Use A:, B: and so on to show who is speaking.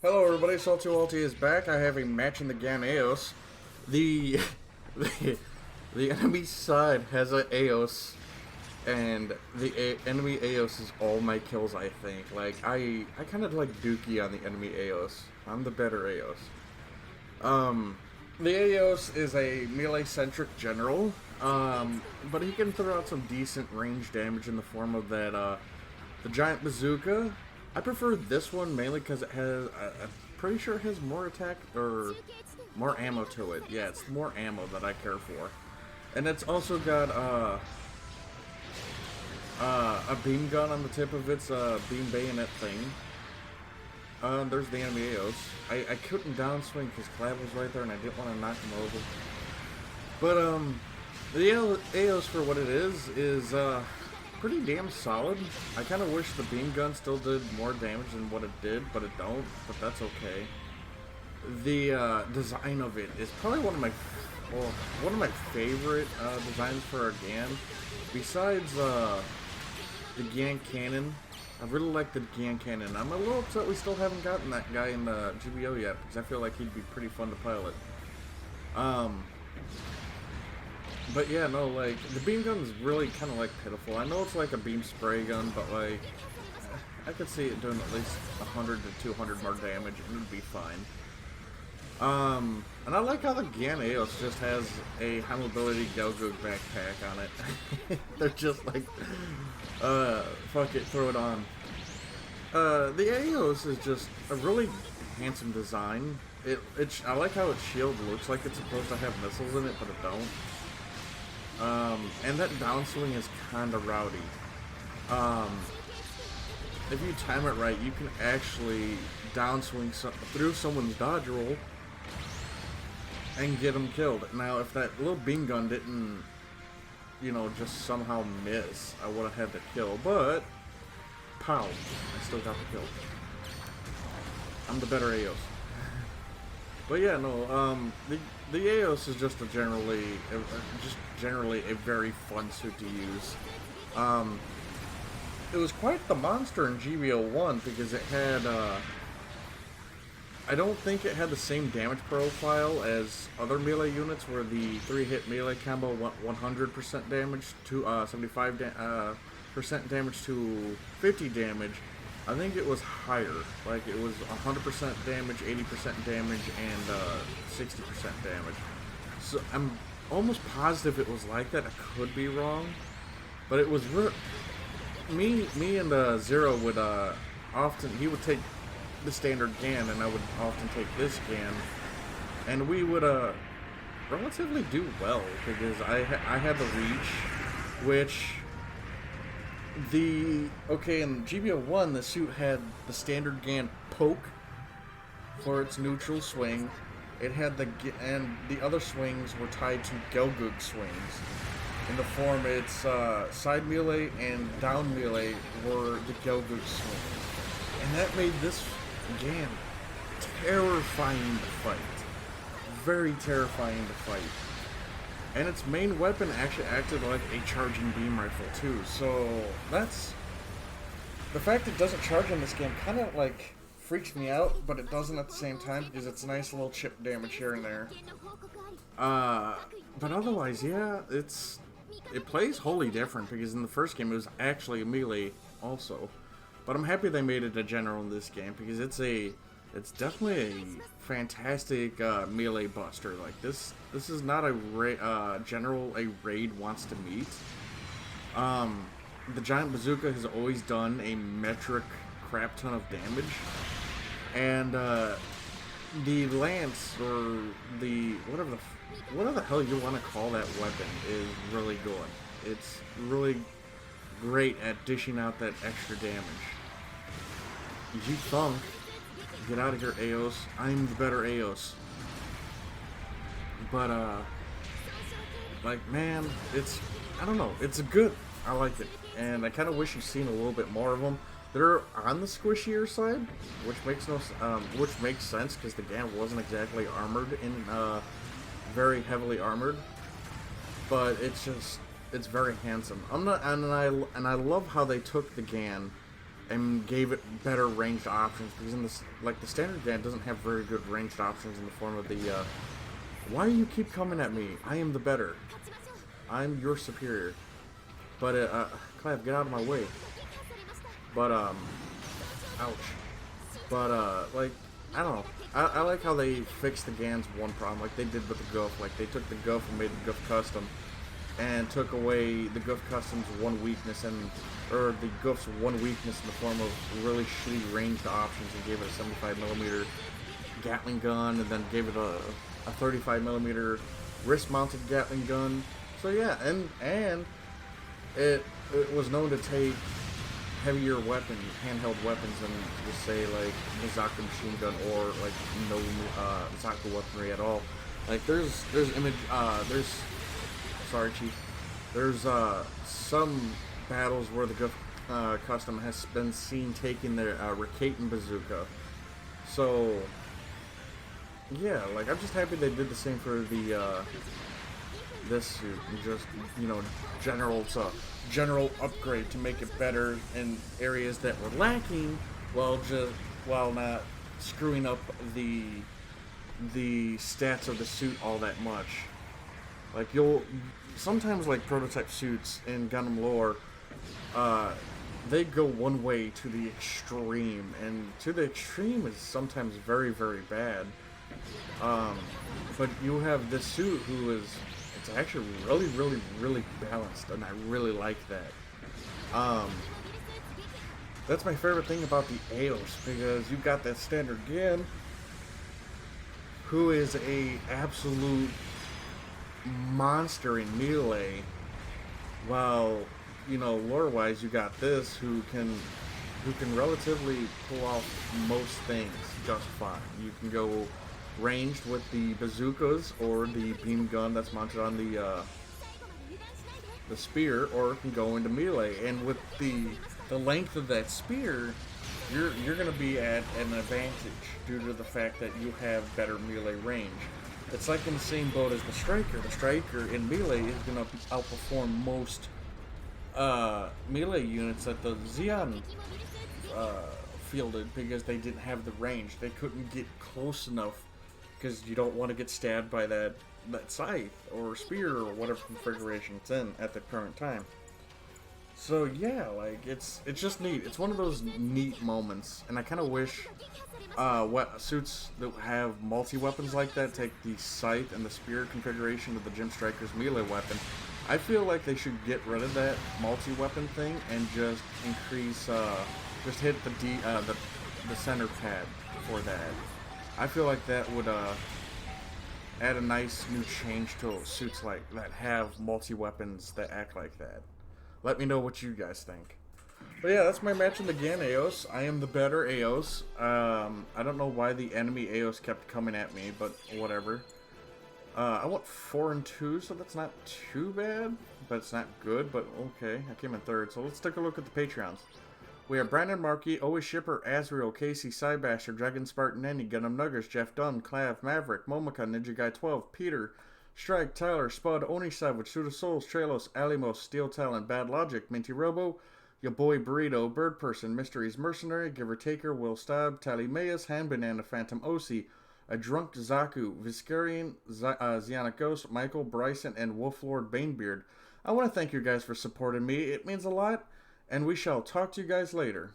A: Hello everybody, Salty is back. I have a match in the Gan Eos. The, the the enemy side has a Eos, and the enemy Eos is all my kills, I think. Like, I kind of like Dookie on the enemy Eos. I'm the better Eos. The Eos is a melee-centric general, but he can throw out some decent range damage in the form of that, the giant bazooka. I prefer this one mainly because it has, I'm pretty sure it has more attack, or more ammo to it. Yeah, it's more ammo that I care for. And it's also got, a beam gun on the tip of its, beam bayonet thing. There's the enemy Eos. I couldn't downswing because Clav was right there and I didn't want to knock him over. But, the Eos for what it is, pretty damn solid. I kind of wish the beam gun still did more damage than what it did, but it don't, but that's okay. The, design of it is probably one of my favorite, designs for a GAN. Besides, the GAN cannon. I really like the GAN cannon. I'm a little upset we still haven't gotten that guy in the GBO yet, because I feel like he'd be pretty fun to pilot. But yeah, no, like, the beam gun is really kind of, like, pitiful. I know it's like a beam spray gun, but, like, I could see it doing at least 100 to 200 more damage, and it'd be fine. And I like how the GAN Eos just has a high mobility Gelgoog backpack on it. They're just like, fuck it, throw it on. The Eos is just a really handsome design. I like how its shield looks like it's supposed to have missiles in it, but it don't. And that downswing is kinda rowdy. If you time it right, you can actually downswing through someone's dodge roll and get them killed. Now, if that little beam gun didn't, you know, just somehow miss, I would have had the kill, but pow, I still got the kill. I'm the better Eos. But yeah, no, the Eos is just generally a very fun suit to use. It was quite the monster in GBO1 because it had, I don't think it had the same damage profile as other melee units where the 3-hit melee combo went 100% damage to 75% damage to 50 damage. I think it was higher, like it was 100% damage, 80% damage, and 60% damage. So I'm almost positive it was like that. I could be wrong, but it was me and Zero would often, he would take the standard GAN and I would often take this GAN, and we would relatively do well because I had the reach, which in GBO1 the suit had the standard GAN poke for its neutral swing. It had and the other swings were tied to Gelgoog swings. In the form, its side melee and down melee were the Gelgoog swings. And that made this GAN terrifying to fight. Very terrifying to fight. And its main weapon actually acted like a charging beam rifle too. So that's the fact it doesn't charge in this game kind of like freaks me out, but it doesn't at the same time because it's nice little chip damage here and there. But otherwise, yeah, it plays wholly different because in the first game it was actually a melee also. But I'm happy they made it a general in this game because it's definitely a fantastic melee buster. Like this is not a general a raid wants to meet. The giant bazooka has always done a metric crap ton of damage, and the lance or the whatever the hell you want to call that weapon is really good. It's really great at dishing out that extra damage. You thunk. Get out of here, Eos. I'm the better Eos. But, like, man, I don't know, it's good. I like it. And I kind of wish you'd seen a little bit more of them. They're on the squishier side, which makes sense, because the GAN wasn't exactly armored very heavily armored. But it's very handsome. And I love how they took the GAN and gave it better ranged options, because in this, like, the standard Gan doesn't have very good ranged options in the form of the why do you keep coming at me? I am the better. I'm your superior. But Clav, get out of my way. But ouch. But like, I don't know. I like how they fixed the Gan's one problem, like they did with the Goof. Like, they took the Goof and made the Goof custom, and took away the Goof custom's one weakness, or the Goof's one weakness in the form of really shitty ranged options, and gave it a 75mm Gatling gun, and then gave it a 35mm wrist-mounted Gatling gun. So yeah, and it was known to take heavier weapons, handheld weapons, than just say like the Zaku machine gun, or like no Zaku weaponry at all. Like there's sorry Chief, there's some battles where the Goof custom has been seen taking their Rikaten bazooka. So yeah, like I'm just happy they did the same for the this suit, and just, you know, general upgrade to make it better in areas that were lacking, while not screwing up the stats of the suit all that much. Like, you'll sometimes, like, prototype suits in Gundam lore, they go one way to the extreme, and to the extreme is sometimes very, very bad. But you have this suit who is, it's actually really, really, really balanced, and I really like that. That's my favorite thing about the Eos, because you've got that standard Gin, who is a absolute monster in melee, while, you know, lore-wise, you got this who can relatively pull off most things just fine. You can go ranged with the bazookas or the beam gun that's mounted on the spear, or it can go into melee. And with the length of that spear, you're going to be at an advantage due to the fact that you have better melee range. It's like in the same boat as the Striker. The Striker in melee is going to outperform most melee units that the Zeon fielded, because they didn't have the range. They couldn't get close enough, because you don't want to get stabbed by that scythe or spear or whatever configuration it's in at the current time. So yeah, like, it's just neat. It's one of those neat moments, and I kind of wish suits that have multi-weapons like that take the scythe and the spear configuration of the Gym Striker's melee weapon. I feel like they should get rid of that multi-weapon thing and just increase, just hit the center pad for that. I feel like that would add a nice new change to suits like that have multi-weapons that act like that. Let me know what you guys think. But yeah, that's my match in the Gan Eos. I am the better Eos. I don't know why the enemy Eos kept coming at me, but whatever. I went 4-2, so that's not too bad, but it's not good, but okay. I came in third, so let's take a look at the Patreons. We have Brandon Markey, Always Shipper, Azrael, Casey, Cybasher, Dragon Spartan, Nenny, Gundam Nuggers, Jeff Dunn, Clav, Maverick, Momika, Ninja Guy 12, Peter, Strike, Tyler, Spud, Oni Savage, Suda Souls, Tralos, Alimos, Steel Talon, Bad Logic, Minty Robo, your boy Burrito, Bird Person, Mysteries Mercenary, Giver Taker, Will Stab, Tally Mayas, Hand Banana, Phantom Osi, A Drunk Zaku, Viscarian, Zionic Ghost, Michael, Bryson, and Wolflord Banebeard. I want to thank you guys for supporting me. It means a lot, and we shall talk to you guys later.